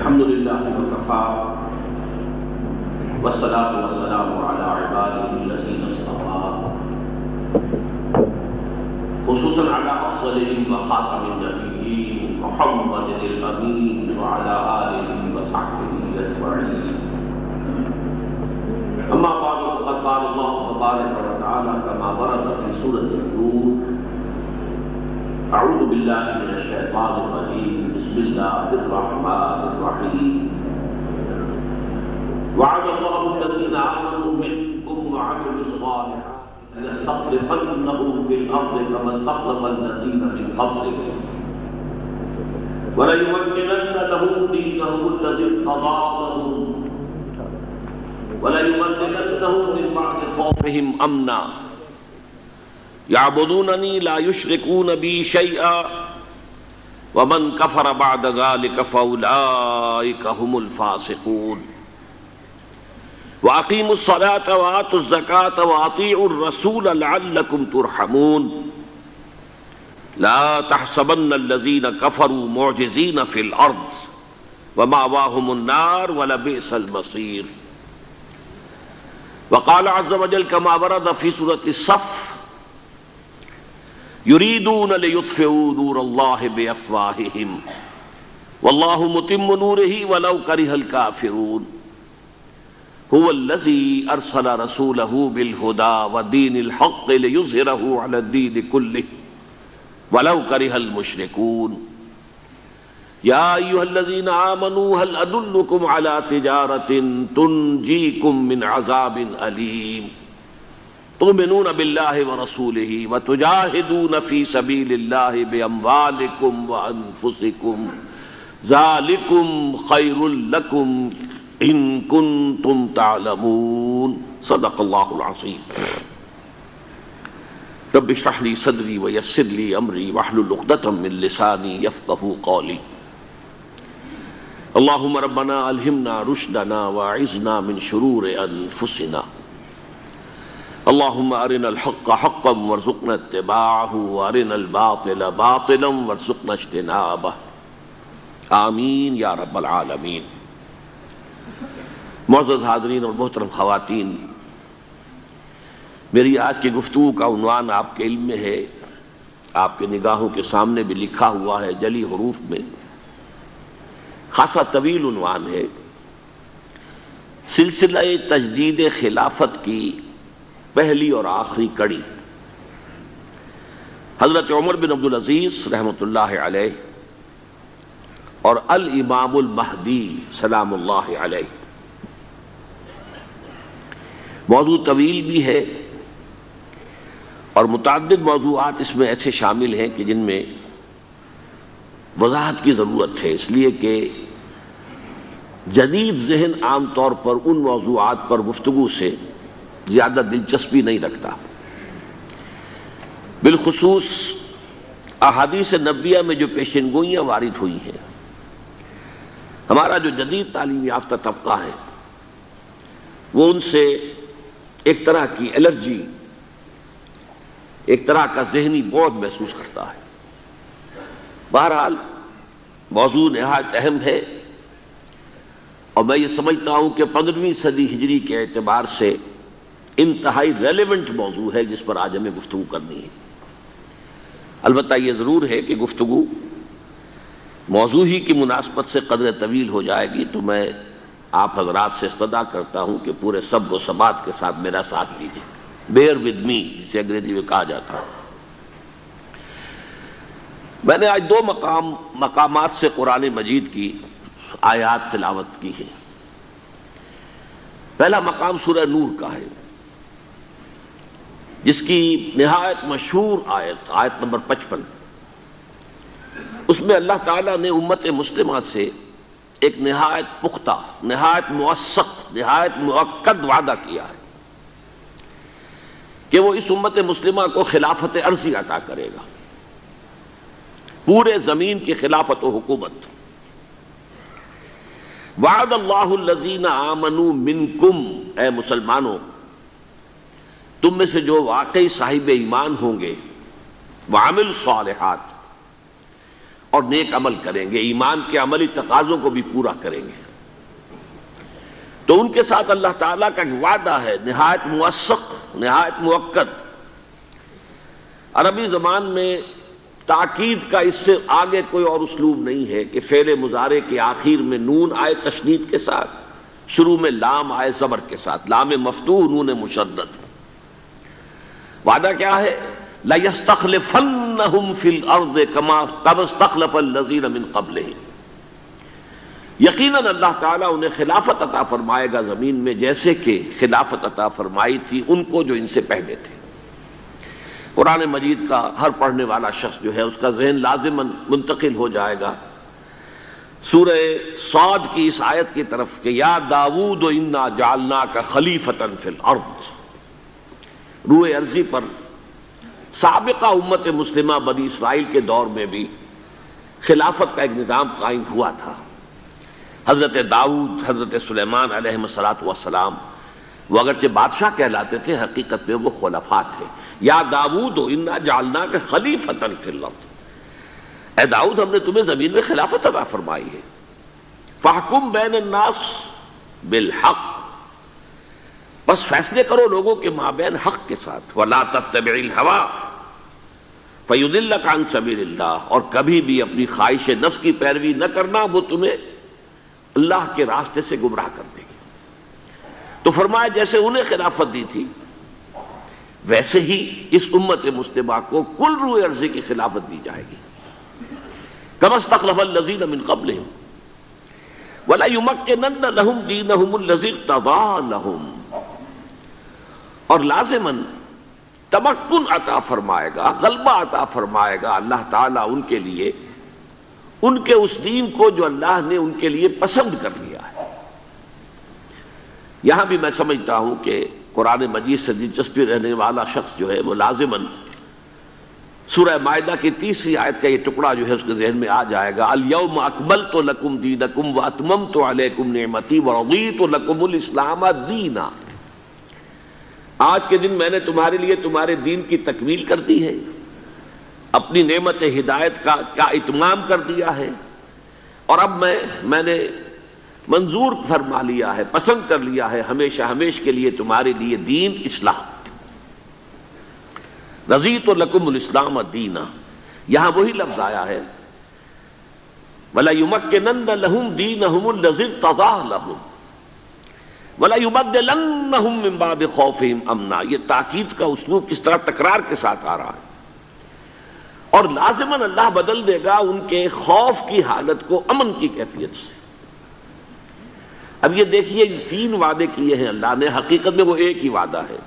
الحمد لله وكفى والصلاة والسلام على عباده الذين اصطفى خصوصا على أفضلهم وخاتم النبيين محمد الأمين وعلى آله وصحبه أجمعين. أما بعد فقد قال الله تبارك وتعالى كما ورد في سورة النور: أعوذ بالله من الشيطان الرجيم بسم الله الرحمن الرحيم. وعد الله الذين آمنوا منكم وعملوا الصالحات ليستخلفنهم في الأرض كما استخلف الذين من قبلهم وليمكنن لهم دينهم الذي ارتضى لهم وليبدلنهم من بعد خوفهم أمنا يعبدونني لا يشركون بي شيئا ومن كفر بعد ذلك فأولئك هم الفاسقون. وأقيموا الصلاة وآتوا الزكاة وأطيعوا الرسول لعلكم ترحمون. لا تحسبن الذين كفروا معجزين في الأرض ومأواهم النار ولبئس المصير. وقال عز وجل كما ورد في سورة الصف: يريدون ليطفئوا نور الله بأفواههم والله متم نوره ولو كره الكافرون. هو الذي أرسل رسوله بالهدى ودين الحق ليظهره على الدين كله ولو كره المشركون. يا أيها الذين آمنوا هل أدلكم على تجارة تنجيكم من عذاب أليم تؤمنون بالله ورسوله وتجاهدون في سبيل الله بأموالكم وأنفسكم ذلكم خير لكم إن كنتم تعلمون. صدق الله العظيم. رب اشرح لي صدري ويسر لي أمري واحلل عقدة من لساني يفقهوا قولي. اللهم ربنا ألهمنا رشدنا وأعذنا من شرور أنفسنا. اللهم أرنا الحق حقا وارزقنا اتباعه وأرنا الباطل باطلا وارزقنا اجتنابه. آمین یا رب العالمین. معزز حاضرین اور محترم خواتین، میری آج کی گفتگو کا عنوان آپ کے علم میں ہے، آپ کے نگاہوں کے سامنے بھی لکھا ہوا ہے جلی حروف میں، خاصا طویل عنوان ہے: سلسلہ تجدید خلافت کی پہلی اور آخری کڑی. حضرت عمر بن عبدالعزیز رحمۃ اللہ علیہ اور الامام المہدی سلام اللہ علیہ. موضوع طویل بھی ہے اور متعدد موضوعات اس میں ایسے شامل ہیں کہ جن میں وضاحت کی ضرورت ہے، اس لیے کہ جدید ذہن عام طور پر ان موضوعات پر گفتگو سے زیادہ دلچسپی نہیں رکھتا. بالخصوص احادیث نبویہ میں جو پیشن گوئیاں وارد ہوئی ہیں، ہمارا جو جدید تعلیم یافتہ طبقہ ہے وہ ان سے ایک طرح کی الرجی، ایک طرح کا ذہنی بعد محسوس کرتا ہے. بہرحال موضوع نہایت اہم ہے اور میں یہ سمجھتا ہوں کہ 15ویں صدی ہجری کے اعتبار سے انتہائی ریلیونٹ موضوع ہے جس پر آج ہمیں گفتگو کرنی ہے. البتہ یہ ضرور ہے کہ گفتگو موضوع ہی کی مناسبت سے قدر طویل ہو جائے گی، تو میں آپ حضرات سے استدعا کرتا ہوں کہ پورے صبر و ثبات کے ساتھ میرا ساتھ دیجیے. بیئر ود می جسے انگریزی میں کہا جاتا ہے. میں نے آج 2 مقامات سے قرآن مجید کی آیات تلاوت کی ہیں. پہلا مقام سورہ نور کا ہے، جس کی نہایت مشہور آیت نمبر 55. اس میں اللہ تعالیٰ نے امت مسلمہ سے ایک نہایت پختہ، نہایت موثق، نہایت مؤکد وعدہ کیا ہے کہ وہ اس امت مسلمہ کو خلافت ارضی عطا کرے گا، پورے زمین کی خلافت و حکومت. وعد اللہ الذین آمنوا منکم، اے مسلمانوں تم میں سے جو واقعی صاحب ایمان ہوں گے، وعملوا الصالحات، اور نیک عمل کریں گے، ایمان کے عملی تقاضوں کو بھی پورا کریں گے۔ تو ان کے ساتھ اللہ تعالیٰ کا ایک وعدہ ہے نہایت موثق، نہایت مؤکد۔ عربی زبان میں تاکید کا اس سے آگے کوئی اور اسلوب نہیں ہے کہ فعل مضارع کے آخر میں نون آئے تشدید کے ساتھ، شروع میں لام آئے زبر کے ساتھ، لام مفتوح نون مشدد۔ وعدہ کیا ہے؟ لَيَسْتَخْلِفَنَّهُمْ فِي الْأَرْضِ كَمَا اسْتَخْلَفَ الَّذِينَ مِنْ قَبْلِهِمْ، یقیناً اللہ تعالیٰ انہیں خلافت عطا فرمائے گا زمین میں، جیسے کہ خلافت عطا فرمائی تھی ان کو جو ان سے پہلے تھے۔ قرآن مجید کا ہر پڑھنے والا شخص جو ہے اس کا ذہن لازماً منتقل ہو جائے گا سورہ صاد کی اس آیت کی طرف کہ یا داود انا جعلناک خلیفۃ فی الارض۔ روئے ارضی پر سابقہ امت مسلمہ بنی اسرائیل کے دور میں بھی خلافت کا ایک نظام قائم ہوا تھا۔ حضرت داؤد، حضرت سلیمان علیہ السلام وہ اگرچہ بادشاہ کہلاتے تھے، حقیقت میں وہ خلفاء تھے۔ یا داؤد انا جعلناک خلیفۃ فی الارض، اے داؤد ہم نے تمہیں زمین میں خلافت عطا فرمائی ہے۔ فاحکم بین الناس بالحق، بس فیصلے کرو لوگوں کے مابین حق کے ساتھ۔ ولا تتبع الہوی فیضلک عن سبیل اللہ، اور کبھی بھی اپنی خواہش نفس کی پیروی نہ کرنا، وہ تمہیں اللہ کے راستے سے گمراہ کر دے گی۔ تو فرمایا جیسے انہیں خلافت دی تھی ویسے ہی اس امت مسلمہ کو کل روئے ارضی کی خلافت دی جائے گی۔ کما استخلف الذین من قبلہم وَلَيُمَكِّنَنَّ لَهُمْ دِينَهُمُ الَّذِي ارْتَضَىٰ لَهُمْ، اور لازماً تمکن عطا فرمائے گا، غلبہ عطا فرمائے گا اللہ تعالیٰ ان کے لیے، ان کے اس دین کو جو اللہ نے ان کے لیے پسند کر لیا ہے۔ یہاں بھی میں سمجھتا ہوں کہ قرآن مجید سے دلچسپی رہنے والا شخص جو ہے وہ لازماً سورہ مائدہ کی 30 آیت کا یہ ٹکڑا جو ہے اس کے ذہن میں آ جائے گا۔ الیوم اکملت لکم دینکم واتممت علیکم نعمتی ورضیت لکم الاسلام دینا، آج کے دن میں نے تمہارے لیے تمہارے دین کی تکمیل کر دی ہے، اپنی نعمت ہدایت کا اتمام کر دیا ہے، اور اب میں نے منظور فرما لیا ہے، پسند کر لیا ہے ہمیشہ ہمیش کے لیے تمہارے لیے دین اسلام۔ رضیت لکم الاسلام دینا، یہاں وہی لفظ آیا ہے وَلَيُمَكِّنَنَّ لَهُمْ دِينَهُمُ الَّذِي ارْتَضَىٰ لَهُمْ وَلَيُبَدِّلَنَّهُمْ مِن بَعْدِ خَوْفِهِمْ أَمْنًا۔ یہ تاکید کا اسلوب کس طرح تکرار کے ساتھ آ رہا ہے، اور لازماً اللہ بدل دے گا ان کے خوف کی حالت کو امن کی کیفیت سے۔ اب یہ دیکھیے 3 وعدے کیے ہیں اللہ نے، حقیقت میں وہ ایک ہی وعدہ ہے۔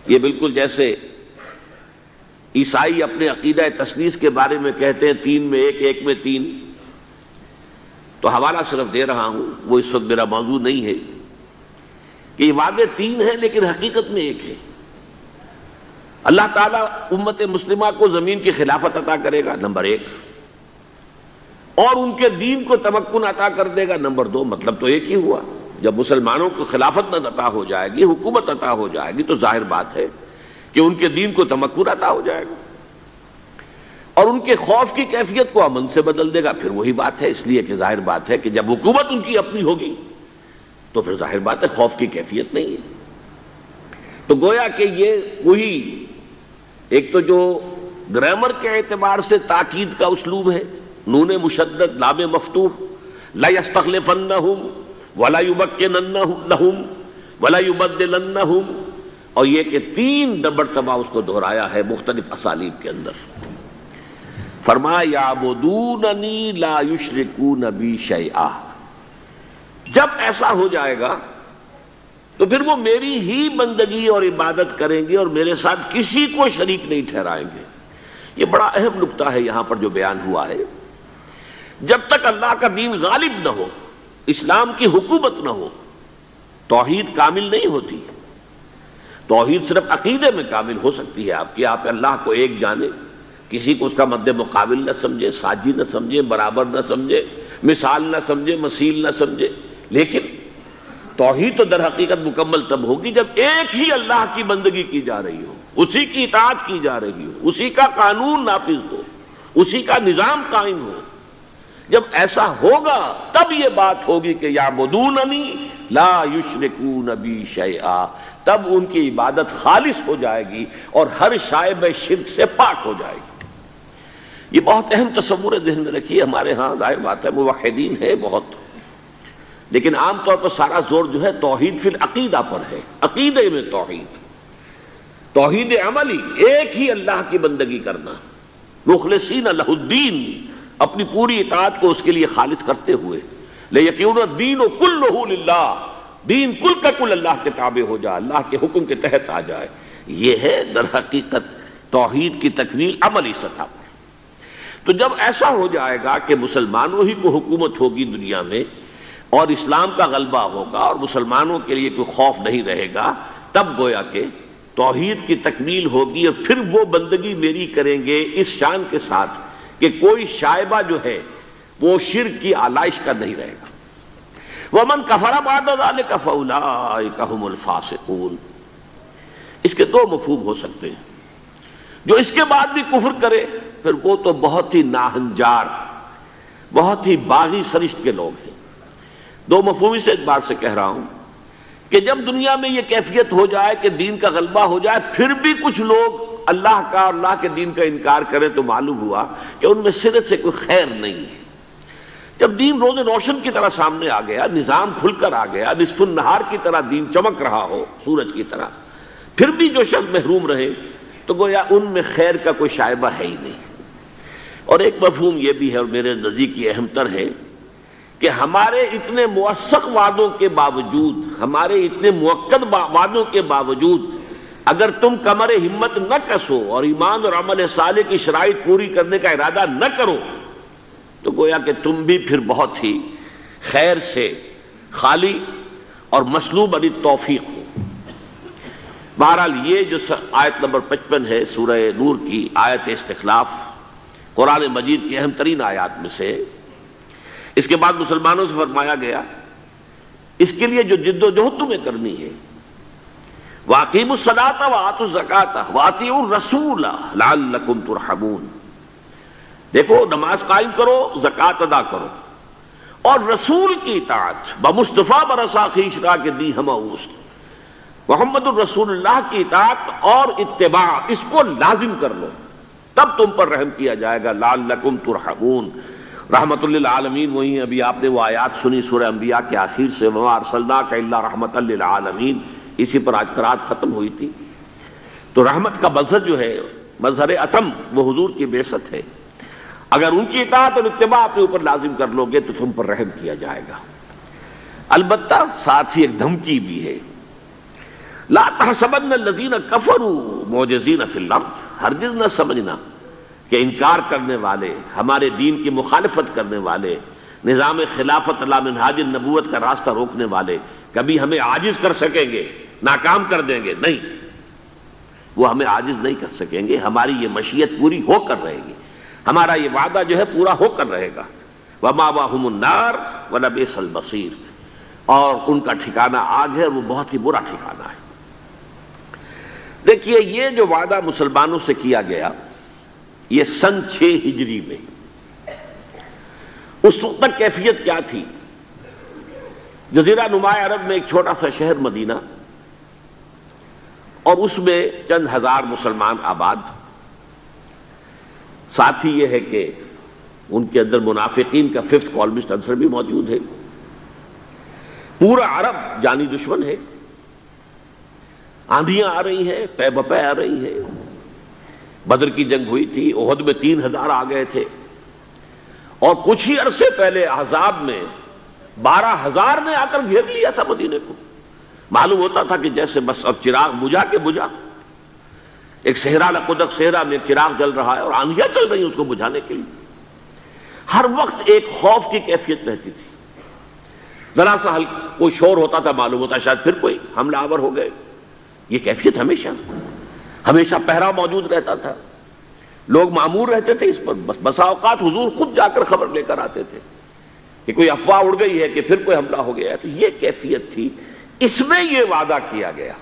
یہ بالکل جیسے عیسائی اپنے عقیدہ تثلیث کے بارے میں کہتے ہیں 3 میں 1، 1 میں 3، تو حوالہ صرف دے رہا ہوں، وہ اس وقت میرا موضوع نہیں ہے کہ یہ وعدے 3 ہیں لیکن حقیقت میں ایک ہے۔ اللہ تعالیٰ امت مسلمہ کو زمین کی خلافت عطا کرے گا، نمبر 1، اور ان کے دین کو تمکن عطا کر دے گا، نمبر 2۔ مطلب تو ایک ہی ہوا، جب مسلمانوں کو خلافت نہ عطا ہو جائے گی، حکومت عطا ہو جائے گی، تو ظاہر بات ہے کہ ان کے دین کو تمکن عطا ہو جائے گا، اور ان کے خوف کی کیفیت کو امن سے بدل دے گا۔ پھر وہی بات ہے، اس لیے کہ ظاہر بات ہے کہ جب حکومت ان کی اپنی ہوگی تو پھر ظاہر بات ہے خوف کی کیفیت نہیں ہے۔ تو گویا کہ یہ وہی ایک تو جو گرامر کے اعتبار سے تاکید کا اسلوب ہے، نون مشدد لام مفتوح، لَيَسْتَخْلِفَنَّهُمْ وَلَيُمَكِّنَنَّ لَهُمْ وَلَيُبَدِّلَنَّهُمْ، اور یہ کہ 3 مرتبہ اس کو دہرایا ہے مختلف اسالیب کے اندر۔ فرمایا یعبدوننی لا یشرکون بی شیئا، جب ایسا ہو جائے گا تو پھر وہ میری ہی بندگی اور عبادت کریں گے اور میرے ساتھ کسی کو شریک نہیں ٹھہرائیں گے۔ یہ بڑا اہم نقطہ ہے یہاں پر جو بیان ہوا ہے۔ جب تک اللہ کا دین غالب نہ ہو، اسلام کی حکومت نہ ہو، توحید کامل نہیں ہوتی۔ توحید صرف عقیدے میں کامل ہو سکتی ہے آپ کی، آپ اللہ کو ایک جانے، کسی کو اس کا مد مقابل نہ سمجھے، ساجی نہ سمجھے، برابر نہ سمجھے، مثال نہ سمجھے، مثیل نہ سمجھے۔ لیکن توحید تو در حقیقت مکمل تب ہوگی جب ایک ہی اللہ کی بندگی کی جا رہی ہو، اسی کی اطاعت کی جا رہی ہو، اسی کا قانون نافذ ہو، اسی کا نظام قائم ہو. جب ایسا ہوگا تب یہ بات ہوگی کہ یعبدوننی لا یشرکون بی شیئا، تب ان کی عبادت خالص ہو جائے گی اور ہر شائبہ شرک سے پاک ہو جائے گی. یہ بہت اہم تصور ذہن میں رکھیے. ہمارے ہاں ظاہر بات ہے موحدین ہے بہت، لیکن عام طور پر سارا زور جو ہے توحید فی العقیدہ پر ہے. عقیدے میں توحید عملی، ایک ہی اللہ کی بندگی کرنا، مخلصین لہ الدین، اپنی پوری اطاعت کو اس کے لیے خالص کرتے ہوئے. لیکن الدین کلہ للہ، دین کل کا کل اللہ کے تابع ہو جائے، اللہ کے حکم کے تحت آ جائے. یہ ہے در حقیقت توحید کی تکمیل عملی سطح پر. تو جب ایسا ہو جائے گا کہ مسلمانوں ہی کو حکومت ہوگی دنیا میں اور اسلام کا غلبہ ہوگا اور مسلمانوں کے لیے کوئی خوف نہیں رہے گا، تب گویا کہ توحید کی تکمیل ہوگی. اور پھر وہ بندگی میری کریں گے اس شان کے ساتھ کہ کوئی شائبہ جو ہے وہ شرک کی آلائش کا نہیں رہے گا. وَمَنْ كَفَرَ بَعْدَ ذَلِكَ فَأُولَٰئِكَ هُمُ الْفَاسِقُونَ. اس کے دو مفہوم ہو سکتے ہیں. جو اس کے بعد بھی کفر کرے پھر وہ تو بہت ہی ناہنجار، بہت ہی باغی سرشت کے لوگ ہیں. دو مفہوم اس اعتبار سے کہہ رہا ہوں کہ جب دنیا میں یہ کیفیت ہو جائے کہ دین کا غلبہ ہو جائے، پھر بھی کچھ لوگ اللہ کا اور اللہ کے دین کا انکار کریں تو معلوم ہوا کہ ان میں سرے سے کوئی خیر نہیں ہے. جب دین روز روشن کی طرح سامنے آ گیا، نظام کھل کر آ گیا، نصف النہار کی طرح دین چمک رہا ہو سورج کی طرح، پھر بھی جو شخص محروم رہے تو گویا ان میں خیر کا کوئی شائبہ ہے ہی نہیں. اور ایک مفہوم یہ بھی ہے اور میرے نزدیک یہ اہم تر ہے کہ ہمارے اتنے موثق وعدوں کے باوجود، ہمارے اتنے مؤکد وعدوں کے باوجود اگر تم کمر ہمت نہ کسو اور ایمان اور عمل صالح کی شرائط پوری کرنے کا ارادہ نہ کرو تو گویا کہ تم بھی پھر بہت ہی خیر سے خالی اور مسلوب عن التوفیق ہو. بہرحال یہ جو آیت نمبر 55 ہے سورہ نور کی آیت استخلاف، قرآن مجید کی اہم ترین آیات میں سے. اس کے بعد مسلمانوں سے فرمایا گیا اس کے لیے جو جد و جہد تمہیں کرنی ہے، وَأَقِیمُوا الصَّلَاةَ وَآتُوا الزَّکَاةَ وَأَطِیعُوا الرَّسُولَ لَعَلَّکُمْ تُرْحَمُونَ. دیکھو نماز قائم کرو، زکوٰۃ ادا کرو اور رسول کی اطاعت. بمصطفیٰ برسا خویش را کے دی ہمہ اوست، محمد الرسول اللہ کی اطاعت اور اتباع اس کو لازم کر لو، تب تم پر رحم کیا جائے گا. لعلکم ترحمون. رحمت للعالمین وہی ابھی آپ نے وہ آیات سنی سورہ انبیاء کے آخر سے، وما ارسلناک الا رحمۃ للعالمین، اسی پر آج قرات ختم ہوئی تھی. تو رحمت کا مظہر جو ہے، مظہر اتم، وہ حضور کی بعثت ہے. اگر ان کی اطاعت اور اتباع اپنے اوپر لازم کر لو گے تو تم پر رحم کیا جائے گا. البتہ ساتھ ہی ایک دھمکی بھی ہے، لا تحسبن الذین کفروا معجزین فی الارض. ہرگز نہ سمجھنا کہ انکار کرنے والے، ہمارے دین کی مخالفت کرنے والے، نظام خلافت علی منہاج النبوت کا راستہ روکنے والے کبھی ہمیں عاجز کر سکیں گے، ناکام کر دیں گے. نہیں، وہ ہمیں عاجز نہیں کر سکیں گے. ہماری یہ مشیت پوری ہو کر رہے گی، ہمارا یہ وعدہ جو ہے پورا ہو کر رہے گا. ومأواہم النار ولبئس المصیر. اور ان کا ٹھکانہ آگ ہے، وہ بہت ہی برا ٹھکانہ ہے. دیکھیے یہ جو وعدہ مسلمانوں سے کیا گیا یہ سن 6 ہجری میں، اس وقت تک کیفیت کیا تھی؟ جزیرہ نما عرب میں ایک چھوٹا سا شہر مدینہ، اور اس میں چند ہزار مسلمان آباد. ساتھ ہی یہ ہے کہ ان کے اندر منافقین کا 5th کالمسٹ عنصر بھی موجود ہے. پورا عرب جانی دشمن ہے، آندھیاں آ رہی ہیں، پے بپے آ رہی ہیں. بدر کی جنگ ہوئی تھی، احد میں 3000 آ گئے تھے، اور کچھ ہی عرصے پہلے احزاب میں 12000 نے آ کر گھیر لیا تھا مدینے کو. معلوم ہوتا تھا کہ جیسے بس اب چراغ بجھا کے بجھا. ایک صحرا لقدق صحرا میں چراغ جل رہا ہے اور آندھیاں چل رہی ہیں اس کو بجھانے کے لیے. ہر وقت ایک خوف کی کیفیت رہتی تھی. ذرا سا کوئی شور ہوتا تھا معلوم ہوتا شاید پھر کوئی حملہ آور ہو گئے. یہ کیفیت ہمیشہ پہرا موجود رہتا تھا. لوگ معمور رہتے تھے اس پر. بسا اوقات حضور خود جا کر خبر لے کر آتے تھے کہ کوئی افواہ اڑ گئی ہے کہ پھر کوئی حملہ ہو گیا ہے. تو یہ کیفیت تھی. اس میں یہ وعدہ کیا گیا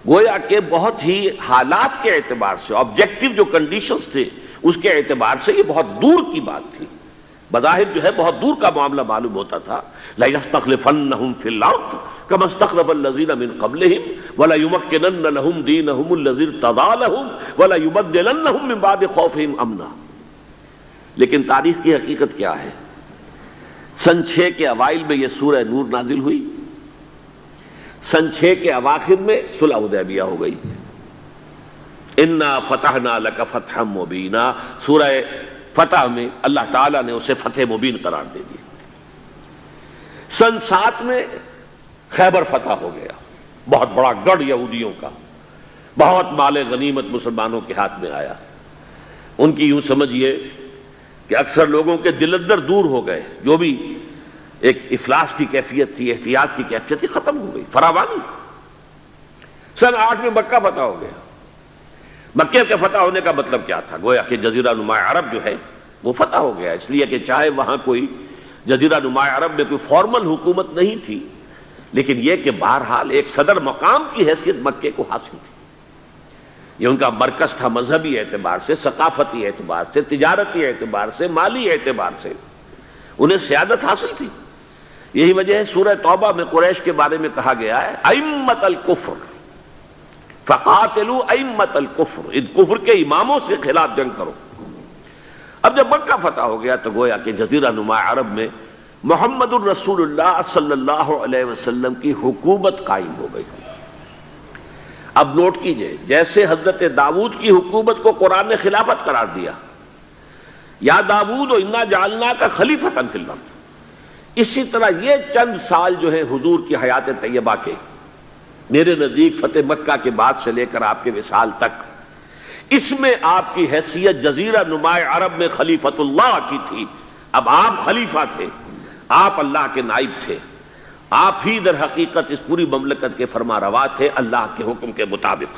گویا کہ بہت ہی حالات کے اعتبار سے آبجیکٹو جو کنڈیشنز تھے اس کے اعتبار سے یہ بہت دور کی بات تھی، بظاہر جو ہے بہت دور کا معاملہ معلوم ہوتا تھا۔ لَيَسْتَخْلِفَنَّهُمْ فِي الْأَرْضِ كَمَا اسْتَخْلَفَ الَّذِينَ مِنْ قَبْلِهِمْ وَلَيُمَكِّنَنَّ لَهُمْ دِينَهُمُ الَّذِي ارْتَضَىٰ لَهُمْ وَلَيُبَدِّلَنَّهُمْ مِنْ بَعْدِ خَوْفِهِمْ أَمْنًا۔ لیکن تاریخ کی حقیقت کیا ہے؟ سن 6 کے اوائل میں یہ سورہ نور نازل ہوئی، سن 6 کے اواخر میں صلح حدیبیہ ہو گئی۔ اِنَّا فَتَحْنَا لَكَ فَتْحًا مُبِينًا، سورہ فتح میں اللہ تعالیٰ نے اسے فتح مبین قرار دے دیا۔ سن 7 میں خیبر فتح ہو گیا، بہت بڑا گڑھ یہودیوں کا، بہت مال غنیمت مسلمانوں کے ہاتھ میں آیا۔ ان کی یوں سمجھیے کہ اکثر لوگوں کے دل اندر دور ہو گئے، جو بھی ایک افلاس کی کیفیت تھی، احتیاط کی کیفیت تھی، ختم ہو گئی، فراوانی۔ سن 8 میں مکہ فتح ہو گیا۔ مکہ کے فتح ہونے کا مطلب کیا تھا؟ گویا کہ جزیرہ نما عرب جو ہے وہ فتح ہو گیا، اس لیے کہ چاہے وہاں کوئی جزیرہ نما عرب میں کوئی فارمل حکومت نہیں تھی، لیکن یہ کہ بہرحال ایک صدر مقام کی حیثیت مکے کو حاصل تھی۔ یہ ان کا مرکز تھا، مذہبی اعتبار سے، ثقافتی اعتبار سے، تجارتی اعتبار سے، مالی اعتبار سے انہیں سیادت حاصل تھی۔ یہی وجہ ہے سورہ توبہ میں قریش کے بارے میں کہا گیا ہے ائمۃ الکفر فقاتلوا ائمۃ الکفر، ان کفر کے اماموں سے خلاف جنگ کرو۔ اب جب مکہ فتح ہو گیا تو گویا کہ جزیرہ نما عرب میں محمد الرسول اللہ صلی اللہ علیہ وسلم کی حکومت قائم ہو گئی۔ اب نوٹ کیجئے، جیسے حضرت داؤد کی حکومت کو قرآن نے خلافت قرار دیا، یا داؤد انا جعلناک خلیفۃ فی الارض، اسی طرح یہ چند سال جو ہے حضور کی حیات طیبہ کے، میرے نزدیک فتح مکہ کے بعد سے لے کر آپ کے وصال تک، اس میں آپ کی حیثیت جزیرہ نما عرب میں خلیفۃ اللہ کی تھی۔ اب آپ خلیفہ تھے، آپ اللہ کے نائب تھے، آپ ہی در حقیقت اس پوری مملکت کے فرما روا تھے اللہ کے حکم کے مطابق۔